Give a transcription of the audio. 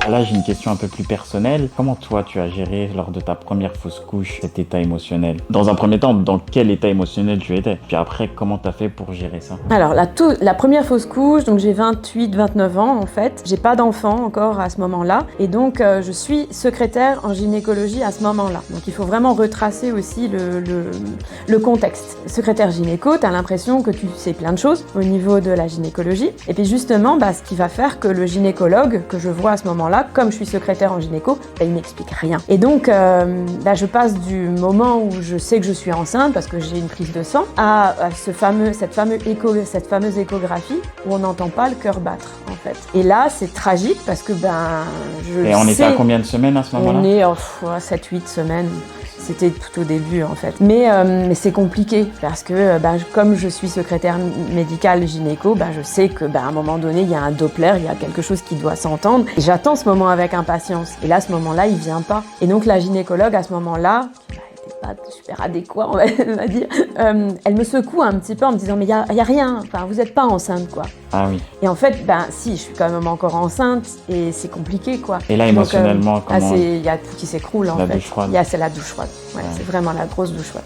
Là, j'ai une question un peu plus personnelle. Comment toi, tu as géré lors de ta première fausse couche cet état émotionnel? Dans un premier temps, dans quel état émotionnel tu étais? Puis après, comment t'as fait pour gérer ça? Alors, la première fausse couche, donc j'ai 28-29 ans en fait. J'ai pas d'enfant encore à ce moment-là. Et donc, je suis secrétaire en gynécologie à ce moment-là. Donc, il faut vraiment retracer aussi le contexte. Secrétaire gynéco, t'as l'impression que tu sais plein de choses au niveau de la gynécologie. Et puis justement, ce qui va faire que le gynécologue que je vois à ce moment-là, comme je suis secrétaire en gynéco, il m'explique rien. Et donc, je passe du moment où je sais que je suis enceinte parce que j'ai une prise de sang à cette fameuse échographie où on n'entend pas le cœur battre en fait. Et là, c'est tragique parce que Et on était à combien de semaines à ce moment-là? On est à 7-8 semaines. C'était tout au début en fait. Mais c'est compliqué parce que comme je suis secrétaire médicale gynéco, je sais que à un moment donné, il y a un Doppler, il y a quelque chose qui doit s'entendre. Et j'attends ce moment avec impatience. Et là, à ce moment-là, il vient pas. Et donc la gynécologue à ce moment-là, pas super adéquat, on va dire. Elle me secoue un petit peu en me disant mais il y a rien, enfin vous êtes pas enceinte quoi. Ah oui. Et en fait si, je suis quand même encore enceinte et c'est compliqué quoi. Et là émotionnellement comment il y a tout qui s'écroule en fait. La douche froide. C'est la douche froide. Ouais. C'est vraiment la grosse douche froide.